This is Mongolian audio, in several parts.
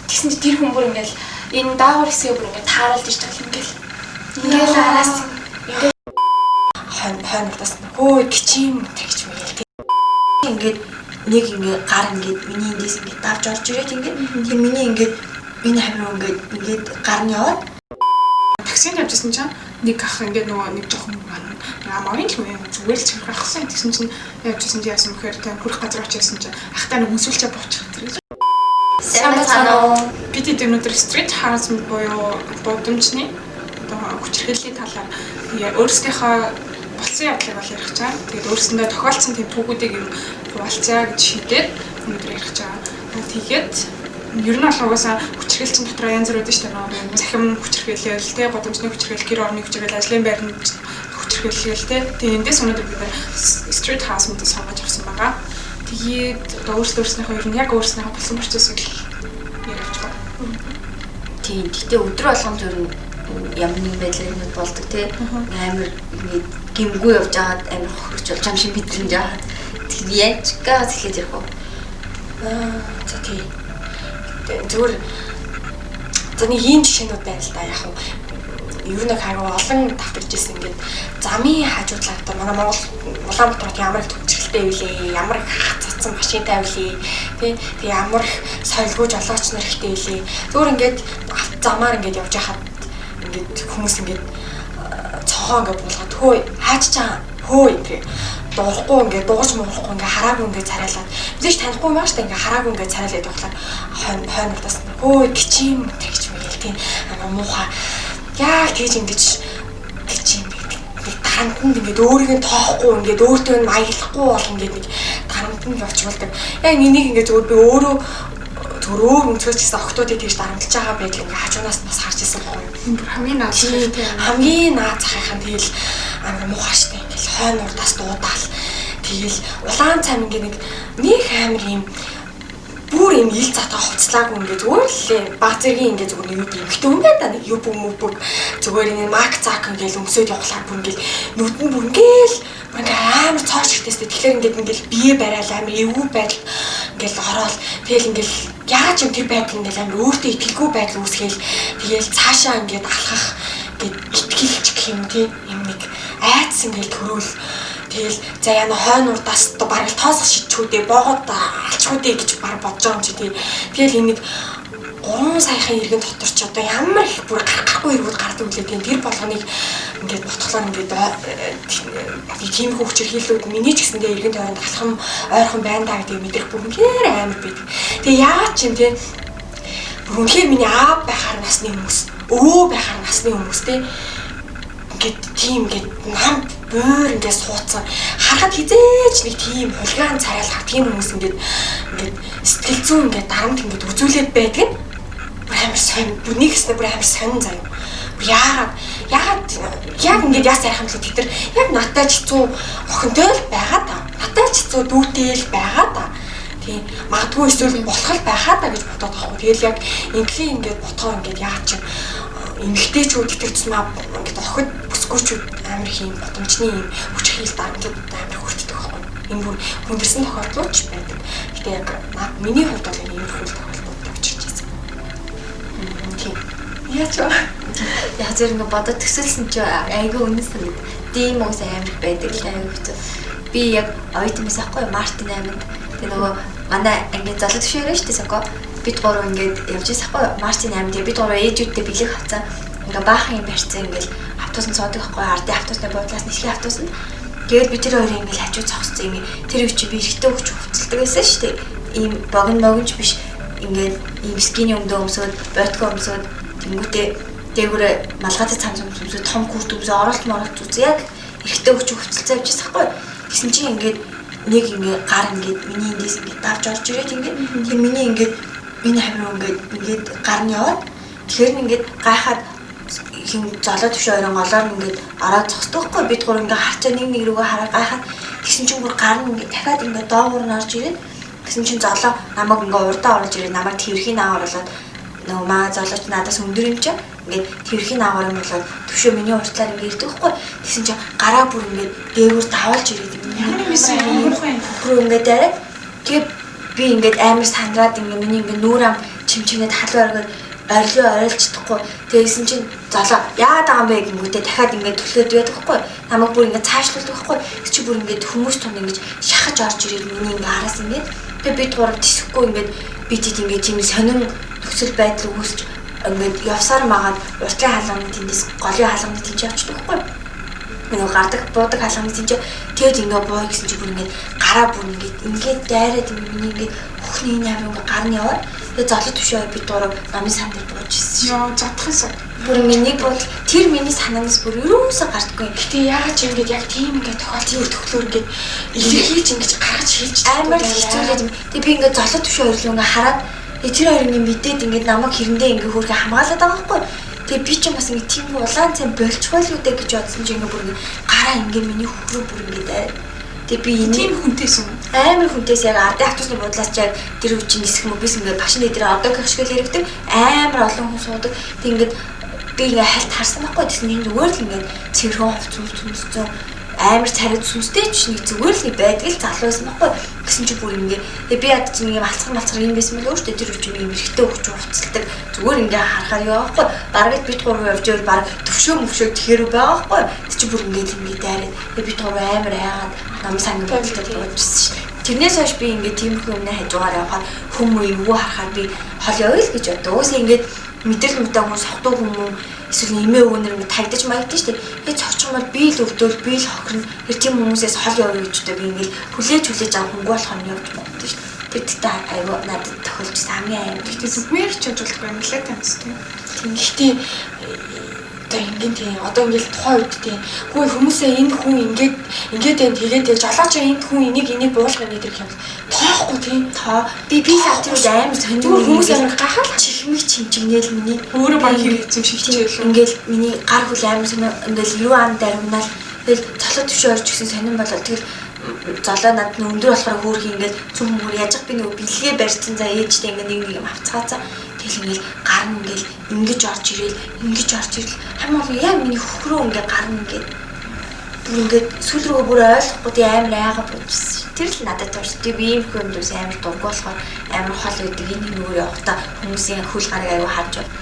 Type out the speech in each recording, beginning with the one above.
Тэгсэн чи тэр хүн бүр ингээл энэ даавар хэсгээ бүр ингээд тааралж ирж байгаа юм ингээл араас ингээд хойноос хөөе гिचим гэж мэгэл тэг. Ингээд нэг ингээд гар ингээд миний эндээс ингээд давж орж ирээд ингээд тэг миний ингээд энэ хамруу ингээд гар нь яваад таксинд явжсэн чинь нэг ах ингээд нөгөө нэг жоохон амарын л юм зүгээр л чирх ахсан. Тэгсэн чинь явжсэн чи яасан бэхээр тэг хүрх газар очижсэн чинь ахтаа нэг өнсүүлчээ буучих гэж. Сайн байна. Бид өнөөдөр street harassment буюу бодомжны хүчирхийллийн талаар өөрсдийнхөө болсон явдлыг бол ярих гэж байгаа. Тэгээд өөрсөндөө тохиолдсон тийм түүхүүдийг юм хуваалцаа гэж шийдээд өнөөдөр ярих гэж байгаа. Тэгээд ер нь бол угаасаа хүчирхийлчин дотор янз бүр байдаг шүү дээ. Захим хүчирхийлэл, тэ годомжны хүчирхийлэл, гэр орны хүчирхийлэл, ажлын байрны хүчирхийлэл, тэ. Тэгээд эндээс өнөөдөр бид street harassment-ыг сонгож авсан байгаа. Тэгээд одоо өөрсдийнхөө ер нь яг өөрсдийнхөө болсон процессыг ярих гэж байна. Тийм. Гэтэ өдөр болгон зөв ямар нэгэн байдлаар болдог тий. Амар ингээд гимгүй явж байгаад амар хөрч болж юм шиг мэдрэмж аваад тэгээд яаж газ хэлээд ярих уу? За тий. Зүгээр зөний ийм жишээнүүд байна л да яг нь ер нь хайгуу олон давтарч ирсэн ингээд замын хажуу талаар одоо манай Монгол Улаанбаатарт ямар их төвчрэлтэй байлээ, ямар их цацсан машинтай байлээ, тий ямар их соёлгүй жолооч нар ихтэй байлээ. Зүгээр ингээд замаар ингээд явж байхад ингээд хүмүүс ингээд цохоо ингээд буулгаад хөөе хаач чаа хөөе гэх дуурахгүй ингээд дууж муулахгүй ингээд хараагүй ингээд царайлаад бидэж танихгүй юм байна шүү дээ ингээд хараагүй ингээд царайлаад явхлаа хойноос хөөе гिचим гэж мэгэл тийм муухай яа тэгж ингэж гिचим тарантанд ингээд өөрийг нь тоохгүй ингээд өөртөө нь маяглахгүй бол ингээд нэг тарантанд явуулдаг. Яг энийг ингээд зөвөр би өөрөө төрөө өнцгөөс гэсэн октоодыг тэгж дарамтлаж байгаа байдлыг ингээ хажуунаас бас харж ирсэн байхгүй юу. Хамгийн наад хамгийн наад захын тэгэл амар муухай штэ ингээл хойно урдаас дуудаал тэгэл улаан цам ингээ нэг амар юм бүр юм ил затаа хувцлаагүй ингээ зүгээр л баг зэргийн ингээ зүгээр нэг эмхтэй юм байна да нэг юу бүм зүгээр энэ мак цак ингээл өмсөд явахлаар бүр ингээл нүдэн бүр ингээл амар цооч ихтэйстэй тэгэхээр ингээл бие барайл амар эвгүй байдал ингээл ороод тэгэл ингээл яаж юм тэр байдал ингээл амар өөртөө итгэлгүй байдал үүсгээл тэгэл цаашаа ингээд алхах ингээд итгэлч гэх юм тийм юм нэг айц ингээл төрөөл тэгэл за яна хойно урдаас баг тоосох шидчүүдээ боогод алчхүүдээ гэж баг бодож байгаа юм чи тийм тэгэл энийг 3 саяхан иргэн дотор ч одоо ямар их бүр гарахгүй иргүүд гардаг үлээ тийм тэр болгоныг ингээд ботхолоор ингээд тийм хүчирхийллүүд миний ч гэсэндээ иргэн тойронд алхам ойрхон байна даа гэдэг мэдрэх бүгдээр амар байдаг. Тэгээ яагаад ч юм тийм бүр үнэхээр миний аав байхаар насны хүмүүс өвөө байхаар насны хүмүүс тийм ингээд тийм ингээд нам бөөр ингээд суудсан харахад хизээч нэг тийм хулгаан царайлах тийм хүмүүс ингээд сэтгэл зүйн ингээд дарамт ингээд үзүүлээд байдаг нь амар сайн бүр нэг хэсэг бүр амар сайн заяа. Яг ингээд яас ярих юм л тэр яг надтай ч хэцүү охинтой л байгаа да. Надтай ч хэцүү дүүтэй л байгаа да. Тийм магадгүй эсвэл болох л байгаа да гэж бодоод байгаа. Тэгэл яг ингийн ингээд ботхоор ингээд яач юм эмгтээчүүд итгэвчмаа ингээд охид бүсгүүчүүд амар их юм бодомжны юм хүчрхийлэл дарамтууд амар хүртдэг байхгүй. Энэ бүр хүндэрсэн тохиолдлууд ч байдаг. Гэтэ яг миний хувьд бол энэ их тохиолдлууд очирч байсан. Тийм. Яач вэ? Яг зэрэг ингээ бодоод төсөөлсөн чи айгүй үнэс санагд. Тийм уус амар байдаг л айгүй хэцүү. Би яг оюутнаас ахгүй Мартин 8-нд тэгээ нөгөө манай ингээ залуу төвшөөрөө штэ сако бид гурав ингээд явж байсахгүй Мартин 8 тэгээ бид гурав ээжүүдтэй бэлэг хавцаа ингээ баахан юм барьцсан ингээл автобусанд суудаг ахгүй ардын автобусны буудлаас нисхийн автобусанд тэгээд бид тэр хоёрын ингээл хажуу зогссон юм тэр үчи би ихтэй өгч хувцалдаг байсан штэ ийм богинож биш ингээд ийм скини өмдөө өмсөд ботко өмсөд тэнгүүтээ дээгүүрээ малгайтай цамц өмсөд том күрт өмсөд оролт үзээ яг ихтэй өгч хувцалцаа явж байсахгүй гэсэн чинь ингээд нэг ингээ гар ингээд миний эндээс ингээд давж орж ирээд ингээд тэг миний ингээд энэ хамруу ингээд гар нь яваад тэгэхээр ингээд гайхаад юм золоо төвш өрөн голоор ингээд ороод зогсдоггүй бид гур ингээд харчаа нэг рүүгээ хараа гайхаад тэгсэн чинь бүр гар нь ингээд дахиад ингээд доогуур нь орж ирээд тэгсэн чинь золоо намайг ингээд урдаа оруулж ирээд намайг тэрхийн аваар болоод нөгөө маа золооч надаас өндөр юм чаа ингээд тэрхийн аваар юм болоод төвшөө миний уртлаар ингээд ирдэг байхгүй тэгсэн чинь гараа бүр ингээд дээгүүр давуулж ирээд ямар юм бэ? Бүр ингээд дараа тэгээд би ингээд амар сандраад ингээд миний ингээд нүүрам чимчгнээд халуун оргиод орилоо орилж чадахгүй. Тэгсэн чинь золоо яагаад байгаа юм бэ гэмгүүтээ дахиад ингээд төлөөд байдаг байхгүй. Намайг бүр ингээд цаашлуулдаг байхгүй. Чи бүр ингээд хүмүүс тунд ингээд шахаж орж ирээд миний ингээд араас ингээд тэгээ бид гурав тисэхгүй ингээд бидэд ингээд тийм сонин нөхцөл байдал үүсч ингээд явсаар магаад уртлын хаалганы тэндээс голын хаалганы тэнд явчихдаг байхгүй. Нөгөө гардаг буудаг хаалганы тэнд тэгэд ингээд боо гэсэн чи бүр ингээд гараа бүр ингээд дайраад миний ингээд хөхний нэр ингээд гарны яваа. Тэгээ золот төвшөө бид гурав намын сан дээр бууж ирсэн. Яа задахсан. Бүр миний бол тэр миний санаанаас бүр ерөөсөө гардаггүй. Гэтэ яаж ингэж яг тийм ингээд тохиолдсон төгөлөөр ингээд илэрхийлж ингэж гаргаж хэлж амар хэцүүлээд юм. Тэгээ би ингээд золот төвшөө өрлөө ингээд хараад тэр хоёрын мэдээд ингээд намайг хэрэндээ ингээд хөрхө хамгаалаад байгаа байхгүй. Тэгээ би ч бас ингээд тийм улаан цай болчихгүй л үдэ гэж бодсон чинь ингээд бүр ингээд гараа ингээд миний хөрөө бүр ингээд тэгээ би тийм хүнтэйсэн. Амар хүнтэйс яг ардын автобусны буудлаас яг тэр үчиг нисэх мөбис ингээд машины дээр одоогийн шиг л яригдаг. Амар олон хүн суудаг. Тэг ингээд би ингээ хальт харсан байхгүй гэсэн энэ зүгээр л ингээ цэвэрхэн хувц үзсэн амар царид сүнстэй ч нэг зүгээр л байдаг л залуу байсан байхгүй гэсэн чи бүр ингээ би яд чи ингээ малцгар юм байсан мэл өөртөө тэр үчиг юм эрэхтэй өгч хувцалдаг зүгээр ингээ харахаар яа байхгүй бараг бид гурав явж байвал бараг төвшөө мөвшөө тэгэхэр байгаа байхгүй тэр чи бүр ингээ дайраад бид гурав амар айгаад нам сангийн бодолтой дууссан шин тэрнээс хойш би ингээ тийм хүмүүнээ хажуугаар явахаар хүмүүс юу харахаар би хол явъя л гэж боддог уус ингээ мэдээлэл мөтэй хүмүүс сохтуу хүмүүс эсвэл эмээ өвөнөр ингэ тагдаж маягдсан шүү дээ. Тэгээ цогцох бол би л өвдөөл би л хохирно. Тэр тийм хүмүүсээс хол явъя гэж дээ би ингээл хүлээж авах хөнгө болох нь явж боддог шүү дээ. Тэр тэгтээ айгүй надад тохиолж хамгийн амар. Тэгтээ зүгээр ч ажиллахгүй юм лээ таньс тийм. Гэхдээ одоо ингээд тийм одоо ингээд тухайн үед тийм хөө хүмүүсээ энэ хүн ингээд энэ тэгээд жолооч энэ хүн энийг буулгах юм гэдэг юм. Тоохгүй тийм тоо би сав тэр үед амар сонирхол хүмүүс амар гахал чихмиг чимчгнээл миний өөрөө баг хэрэг эзэм шилжчихээ. Ингээл миний гар хүл амар ингээл юу ам даримнал тэгэл цолоо төвшөө орж гисэн сонирн болол тэгэл золоо над нь өндөр болохоор хөөрх ингээл зүг хүмүүр яаж би нөгөө бэлгээ барьсан за ээжтэй ингээ нэг юм авцгаацаа тэгэл ингээл гар нь ингээл ингэж орж ирэл хамгийн яг миний хөхрөө ингээ гар нь ингээ бүр ингээд сүүл рүү бүр ойлгохгүй тий амар айгаа бодчихсон. Тэр л надад таарч тий би ийм хүмүүс амар дург болохоор амар хол өгдөг энэ нөгөө явахта хүмүүсийн хөл гарыг аюу харж байна.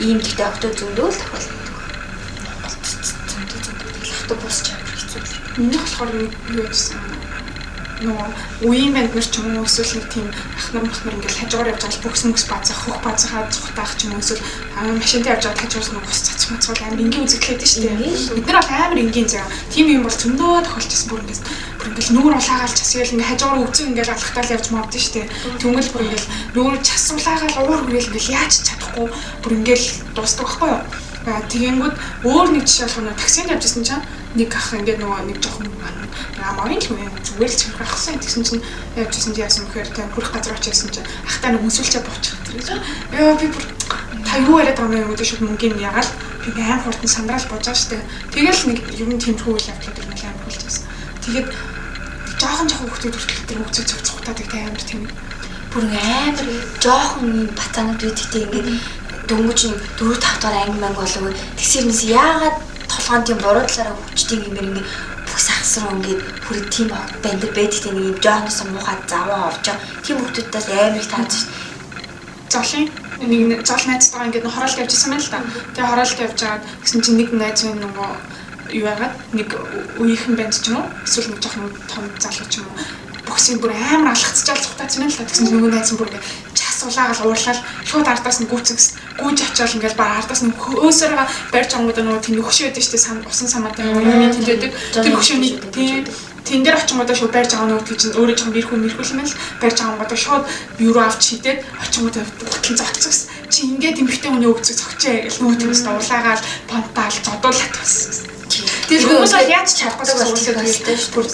Ийм гэхдээ октод зөндөө л тохиолддог. Зөндөө автобус ч амар хэцүү. Миний болохоор юу яжсан нөгөө үеийн банд нар ч юм уу эсвэл нэг тийм ахнар ингээл хажуугаар явж байгаа бүкс мөкс базах хөх базахаа зүхтаах ч юм уу эсвэл машинтай явж байгаа хажуураас нэг ус цацмацвал амар энгийн үзэгдлээд шүү дээ. Бид нар бол амар энгийн заяа. Тим юм бол зөндөө тохиолчихсан бүр ингээл нүүр улаагаал часгээл ингээ хажуугаар өвзөн ингээл алхтаал явж мавдсан шүү дээ. Түнгэл бүр ингээл нүүр час улаагаал уур хүрэл ингээл яаж чадахгүй бүр ингээл дуустдаг байхгүй юу? Тэгэнгүүт өөр нэг жишээ болох нь таксинд явжсэн чинь нэг ах ингээд нөгөө нэг жоохон амарын л хүн зүгээр л чимх ахсан гэсэн чинь явжсэн чи яасан бэхээр тэр хүрх газар очижсэн чинь ахтаа нэг өсвөлчээ буучих гэж. Яа би бүр та юу яриад байгаа юм гэдэг шиг мөнгөний ягаал би аим хурдан сандрал бож байгаа штэ. Тэгэл нэг юм тэмхүү үйл явдлууд нэг аим болж байсан. Тэгээд жоохон хүүхдүүд хүртэл тэр хөвцөг цогцохтаад их амар тийм бүр амар жоохон батанууд үүдтэй ингээд дөнгөж 4-5 дахь анги манг болов тэгсэрнээс яагаад толгойн тийм буруу талаараа хүчтэй юм ингээд бүх сахсруу ингээд хүрээ тийм банд байдагтай нэг юм жооноос муухай заваа орж байгаа тийм хүмүүсээс амар их тааж золын нэг зол найзтайгаа ингээд хороолт явжсэн байна л да. Тэгээ хороолт явж байгаад гэсэн чинь нэг найз нь нөгөө юу яагаад нэг үеийнхэн банд ч юм уу эсвэл нэг жоохон том залуу ч юм уу бүхсийн бүр амар алхацчаал цухтаацсан байна л да. Тэгсэн чинь нөгөө найз нь бүр ингээд улаагаал уурлал шууд ардаас нь гүйж очиол ингээл баг ардаас нь өөсөөрөө барьж ангууд нөгөө тийм хөшөө байдаг шүү дээ усан самаатай юмны тэлдэг тэр хөшөөний тэн дээр очингуудаа шууд барьж байгаа нөгөө чинь өөрөө жоохон мэрхүүл юм л барьж ангуудаа шууд бюро авч шийдээд очингуудаа гутлан зогцсон чи ингээд эмхтэй хүний өвцөг зогчээ гэл нөгөө тиймээс улаагаал понтаал зодуулаад бассан. Тэр хүмүүс яаж чадахгүй зүйлсээ хэлдэг шүү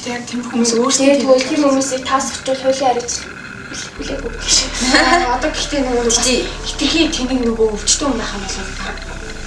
дээ. Тийм хүмүүс өөрсдөө тийм хүмүүсийг таасахчул хуулийн аргачлал хүлээгүй гэж. Одоо гэхдээ нөгөө хитрхи тэнийг нөгөө өвчтөн хүн байх юм бол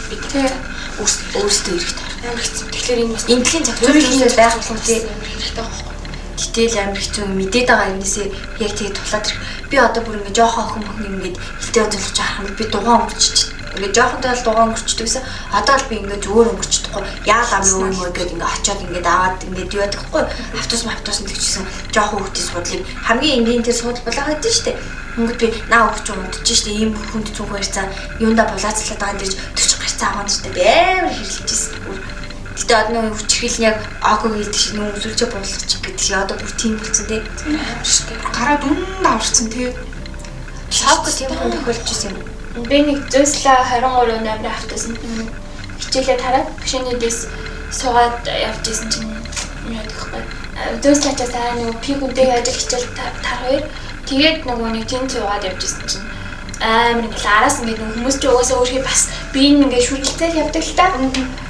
бид тэр өөрсдөө ирэх таар. Амар хэцүү. Тэгэхээр энэ бас эмнэлгийн зохицуулалттай байх болох тийм хэрэгтэй байхгүй. Гэтэл амар хэцүү мэдээд байгаа юмнээсээ яг тэгээ тулаад ирэх. Би одоо бүр ингэ жоохон охин мөхний ингээд хилтэй онцлогч харах юм би дугаан өнгөрчиж ингээд жоохонтой л дугаан өнгөрчдөөсөө одоо л би ингээд зүгээр өнгөрчихдөггүй яал ам юу юм гээд ингээд очиод ингээд аваад ингээд юу ядахгүй автобус нь тэгчихсэн жоохон хүүхдийн суудлыг хамгийн энгийн тэр суудал болгоод байдсан шүү дээ. Ингээд би наа өгч унтж штэ ийм хүнд цүнх барьцаа юунда булаацлаад байгаа дэрж 40 гарцаа аваад штэ би амар хэрэлжсэн. Гэтэ одоо нэг хүчрхийл яг агог гэдэг шиг нүүн үзүүлчээ буулгач гэдэг шиг одоо бүр тийм болсон тий. Штэ гараа дунд аварцсан тий. Шок тийм хүн тохиолж ирсэн юм. Би нэг зөөслөө 23 номер автосан. Хичээлээ тараад гişнүүдээс суугаад явж исэн чинь юу гэх вэ? Зөөслөөчөөсаа нэг пигүнтэй ажил хичээл тарах. Тэгээд нөгөө нэг тэн суугаад явж исэн чинь амар ингээл араас ингээд хүмүүс ч угаасаа өөрхий бас би ингээд шүргэлцэл явдаг л та.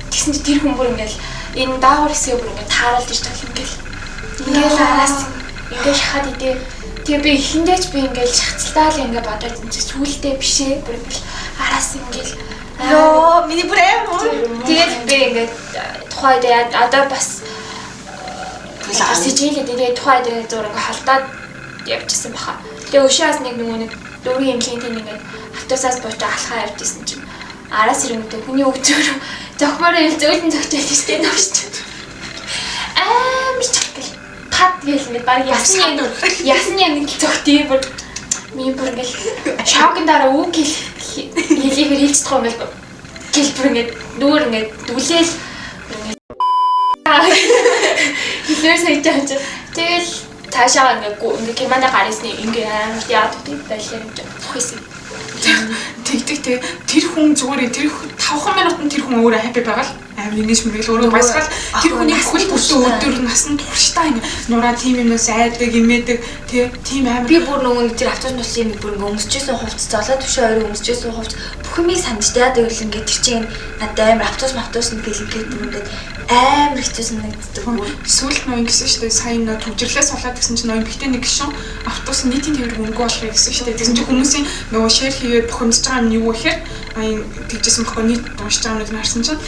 Тэгсэн чинь тэр хүн бүр ингээл энэ даавар хэсгээ бүр ингээд тааралж ирж байгаа юм ингээл араас ингээд шахаад идэ. Тэгээ би ихэндээч би ингээл шахацлаа л ингээд бодоод энэ сүүлдээ бишээ бүр ингээл араас ингээл ёо миний бүр амар. Тэгээд би ингээд тухайд одоо бас хичээлээ тэгээд тухайд зур ингээд халдаад явчихсан баха. Тэгээ өшөөс нэг нэг дөрвөн эмхийн тийм ингээд автобусаас бууж алхаа явжсэн чинь араас ирэнгүүтээ хүний өгцөөр зохмороо ил зөөлөн зогтөөл штэ навч. Амар чагтал. Пад гээл ингээд баг ясны нэг зогтъё бүр ми бүр ингээд шокын дараа үг хэлийгээр хэлж байгаа юм бол гэл бүр ингээд нүүр ингээд дүлээл хэлээс хайж тэгэл таашаа ингээ кемана гарисны ингээ амар яад тийм байлаа юм хөөсөн. Тэг тэр хүн зүгээр тэр 5 минутанд тэр хүн өөрөө хаппи байгаа л амар ингэж мөрөл өөрөө баясгал тэр хүний бүхэл бүтэн өдөр насан турштай ингээ нураа тийм юмнаас айдаг имээдэг тийм амар би бүр нөгөө тэр автобус нусын бүр ингээ өмсчээсэн хувцас золоо төвшөө хоёр өмсчээсэн хувцас бүх юмыг санаж таа тэгэл ингээ тэр чинь надад амар автобус нь гэлгээд ингээд амар хэцүү санагддаг. Сүүлд нөө ингэсэн шүү дээ. Сайн нөө төвжирлээс болоод гэсэн чинь нөө эмгтэй нэг гişүн автобус нийтийн тээврэг өнгө болохыг гэсэн шүү дээ. Тэгсэн чинь хүмүүсийн нөгөө шеэр хийгээд бухимдж байгаа юм юу гэхээр тэгжсэн бохоо нийт дуусч байгаа юмнууд харсан чинь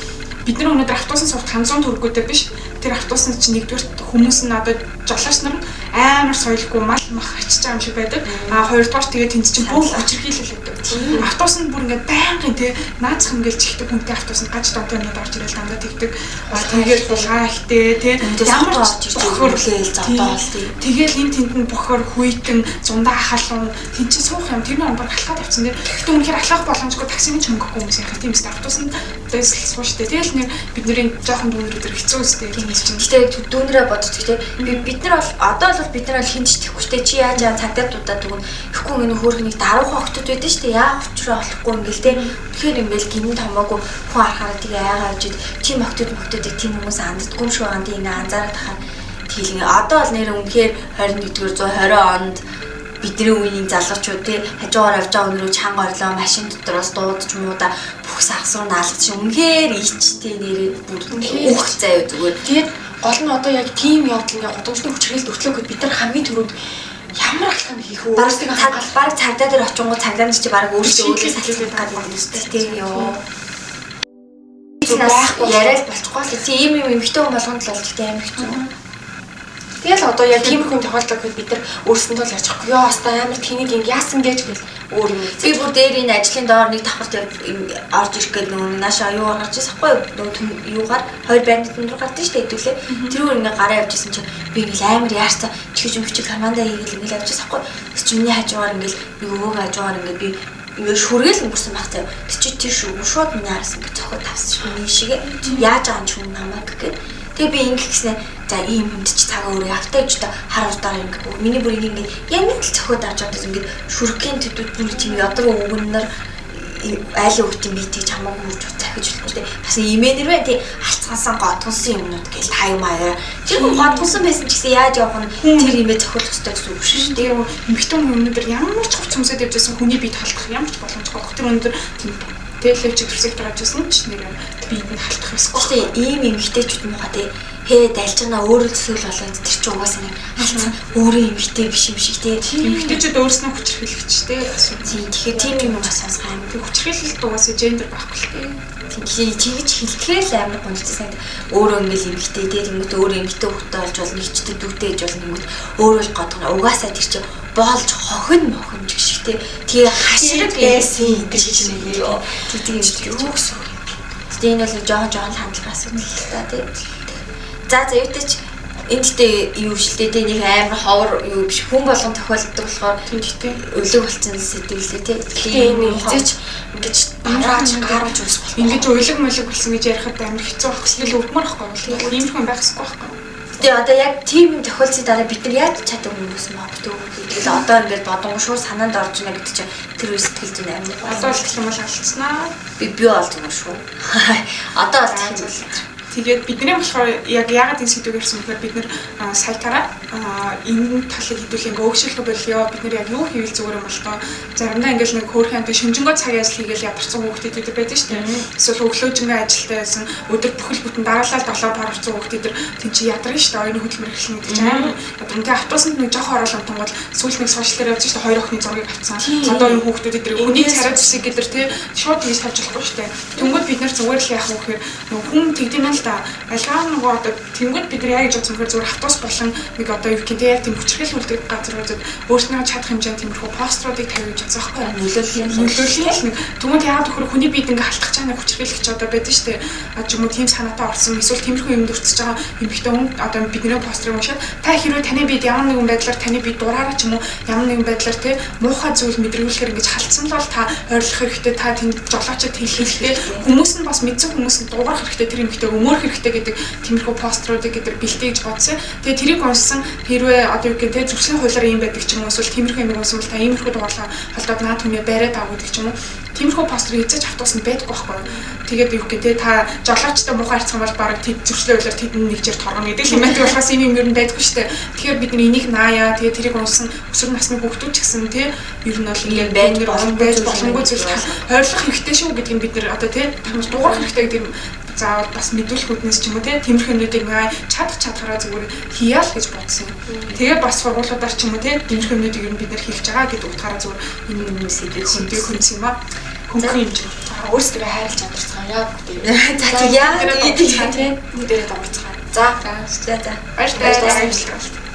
бид нар өнөөдөр автобусын сувд 500 төгрөгөөтэй биш. Тэр автобусны чинь нэгдүгээр хүмүүс нь одоо жолооч нар амар соёлгүй мал мах ачиж байгаа юм шиг байдаг. Хоёрдугаар тэгээд тэнд чинь бүх хүчирхийлэл өгдөг. Автобус нь бүр ингээд байнгын тий наацх ингээл чихдэг хүнтэй автобус нь гаж донтойнод орж ирэл дандаа тэгдэг. Тэгээд булгаа ихтэй тий ямар ч орж ирж өглөөл зодоол тий. Тэгээд энэ тэнд нь бохоор хүйтэн зундаа халуун тэнд чинь суух юм тэр нь амар халахад авцсан дээр гэхдээ үнэхээр алхах боломжгүй таксиний ч мөнгөгүй хүмүүс яхах тийм ээ автобус нь дэс сууштай. Тэгэл нэр бидний жоохон дүүнрүүдэр хэцүү өстэй тийм чинь. Гэтэ дүүнрээ бодож гэхдээ бид нар бол одоо бол бид нар бол хинч тэхгүйтэй чи яаж цагдаад дуудаад дүгэн ихгүй энэ хөөрхнийг даруухан октод байдсан шүү дээ. Яа учраа олохгүй ингээл те. Тэгэхээр ингээл гинэн томоогүй хүн арахаараа тэгээ аягаа авчид тийм октодыг тийм хүмүүс анддаггүй юм шиг байгаа тийм ингээ анзаараад тахаар тэгэл одоо бол нэр үнэхээр 21-р 120 онд бидний үеийн залуучууд тий хажуугаар авч байгаа өнөрөө чанга орлоо машин дотроос дуудаж муудаа бүх сагсруу наалгаж үнэхээр ичтэй нэрээ бүр өөх заяа зүгээр. Тэгээд гол нь одоо яг тийм явдал ингээ гудамжны хүчрхийлэлд өртлөөгөө бид нар хамгийн түрүүнд ямар алхам хийх үү? Бараг цагдаа дээр очингуу цагдаа нар чи бараг өөрсдөө өлөө салхилах гэдэг юм өстэй тий ёо. Яриад болчихгоо л тийм юм эмхтэй хүн болгонд л болчих тийм амар хэцүү. Тэгэл одоо яг тийм хүн тохиолдол гэхэд бид нар өөрсөндөө л яж чадахгүй. Ёо хастаа амар тэнийг ингэ яасан гэж гэл өөр юм. Би бүр дээр энэ ажлын доор нэг давхарт орж ирэх гээд нөгөө наашаа аюугаар гарч ирсэхгүй нөгөө юугаар хоёр байрны дүндэр гардаг шүү дээ хэдүүлээ. Тэр өөр ингээ гараа явж исэн чинь би ингээл амар яарцаа чихэж өмчөж хамаандаа хийгээл ингээл явж ирсэхгүй. Тэс чи миний хажуугаар ингээл би өвөөгөө хажуугаар ингээл би ингээл шүргээл өнгөрсөн баг заяа. Тэс чи тэр шууд наарсан ингээ цохоо тавсчих миний шиг яаж байгаа юм ч юм намайг гэх. Тэгээ би ингэ гэснээр за ийм хүнд чи цагаа өөрөө автаж та хар урдаар ингэ миний бүр ингэ яг л цохоод авч удаа ингэ шүрхийн төдүүд бүр тийм ядар өвгөннөр айл өгт юм би тийч хамаагүй хурж захиж үлдээ. Бас имэнэр бай тий алцгаасан готгонсон юмнууд гээл та юм аа. Тэр хүн готгонсон байсан ч гэсэн яаж явах нь тэр имээ зохиолох ёстой гэсэн үг шүү дээ. Тэгээ эмхтэн хүмүүнээр ямар ч хувц өмсөд явжсэн хүний бие халдах ямар ч боломжгүй. Тэр өндөр тэлэвч төрсөг тавьжсэн ч нэр биед нь халтах ёсгүй. Гэтэ ийм эмгтээчүүд муухай тий хээ дайлж байгаа өөрөө төсөөл болоод тэр чинь угаасаа нэг халцсан өөрөө эмгтээ биш юм шиг тий. Эмгтээчүүд өөрснөө хүчрхийлэгч тий. Тэгэхээр тийм юм бас сонсгоо юм. Тэг хүчрхийлэлт угаасаа гендер байхгүй л тий. Тэгэхээр чигж хэлэхээр л амар гонцтой өөрөө ингээл эмгтээ тий тэнгүүт өөрөө эмгтээ хөлтөө болж болно нэгчтэй дүүтэй гэж болно тэнгүүт өөрөө л годгоно угаасаа тэр чинь боолж хохин ч гэх тий. Тэгээ хаширэг байсан гэж чинь ёо. Тийм юу гэсэн үг. Тэгээ энэ бол жоохон хандлагаас үнэлээ та тий. За юутай ч Эндтэй юу шилтэй тэ нэг амар ховор юу биш хүн болгон тохиолддог болохоор тэмдэгтэй өлөг болсон сэтгэлээ тий. Тэгээ энэ хизээч ингэж гаргаж үс болох. Ингэж уйлаг молог болсон гэж ярихад амар хэцүү байх. Эсвэл өвдмөр ахгүй. Иймэрхүү байх хэрэгтэй байхгүй. Тэгээ одоо яг тийм юм тохиолдсны дараа бид нар яаж чаддаг юм гэсэн магадгүй. Тэгэл одоо ингээд бодонгоо шууд санаанд орж ийнэ гэдэг чинь тэр үе сэтгэл зүйн амар. Одоо л гэх юм бол алдснаа. Би олж байгаа шүү. Одоо л тийм бол. Тэгээд бидний болохоор яг яагаад энэ сэдвийг ярьсан бэхээр бид нэр сайтаараа энэ талыг хэдүүлэх ингээ өөрчлөлт болёо. Бид нэр яг юу хийвэл зүгээр юм бол тоо заримдаа ингээл нэг хөөрхөн амт шинжэнгөө цаг ажил хийгээл ядарсан хүүхдүүд өдөр байдаг шүү дээ. Эсвэл өглөөжингөө ажилтаа байсан өдөр бүхэл бүтэн дараалал 7 бар орсон хүүхдүүд төр тэн чи ядарна шүү дээ. Оюуны хөдөлмөр эхлэх гэдэг чинь амар. Одоо ингээ автобусанд нэг жоох оролцсон тунгууд сүүлд нэг сошиал дээр явж шүү дээ. Хоёр охины зургийг авцсан. Одоо энэ хүүхдүүд эдгээр хүний царай зүсэг гэдэр те шууд хийж тавьж болохгүй шүү дээ. Тэнгүүд бид нар зүгээр л яах вэ гэхээр хүн тэгдэм л да альгаа нөгөө одоо тэнгууд бид нар яаж бодсон гэхээр зүгээр автобус болон нэг одоо юу гэх яг тийм хүчрхэл үлдэх газруудад өөрснөө чадах хэмжээнд тиймэрхүү поструудыг тавьж байгаа байхгүй нөлөөлөл нэг түмэд яагаад төхөр хүний биед ингээ халтах чаана хүчрхэлч одоо байдаг шүү дээ а ч юм уу тийм санаатай орсон эсвэл тиймэрхүү юмд өртсөж байгаа эмэгтэй хүн одоо бидний пострыг уншаад та хэрвээ таны биед ямар нэгэн байдлаар таны бие дураараа ч юм уу ямар нэгэн байдлаар те муухай зүйл мэдрүүлэхээр ингэж халтсан л бол та ойрлох хэрэгтэй та тэнд жолоочод хэлэх хэрэгтэй хүмүүс нь бас мэдсэн хүмүүс нь дуурах хэрэгтэй тэр эмэгтэй өмөрөх хэрэгтэй гэдэг тиймэрхүү поструудыг гэдэг бэлтгэж бодсон. Тэгээ тэрийг уншсан хэрвээ одоо юу гэх те зөвшөөрлийн хуулиар юм байдаг ч юм уу эсвэл тиймэрхүү юм уншсан бол та иймэрхүү дугаарлаа холдоод наад хүнээ бариад авах гэдэг ч юм уу. Тиймэрхүү постэр хийж автобусанд байдаггүй байхгүй. Тэгээд юу гэх те та жолоочтой муухай харцсан бол бараг тэд зөвшөөрлийн хуулиар тэд нэгжээр торгоно гэдэг юм байдаг болохоос юм ер нь байдаггүй шүү дээ. Тэгэхээр бид нар энийг нааяа тэгээд тэрийг уншсан өсвөр насны хүүхдүүд ч гэсэн те ер нь бол ингээд байж боломгүй зүйл ойрлох хэрэгтэй шүү гэдгийг бид нар одоо те дуурах хэрэгтэй гэдэг юм заавал бас мэдүүлэх үднэс ч юм уу тиймэрхүү юмнуудыг чадхаараа зүгээр хийя л гэж бодсон. Тэгээ бас сургуулиудаар ч юм уу тиймэрхүү юмнуудыг ер нь бид нар хийж байгаа гэдэг утгаараа зүгээр энэ сэдвийг хөндөг юм аа. Хөнгөн юм чинь. Өөрсдөө хайрлаж амарцгаая бүгд. За яа гэдэг бүгдээрээ дамарцгаая. За. Баярлалаа.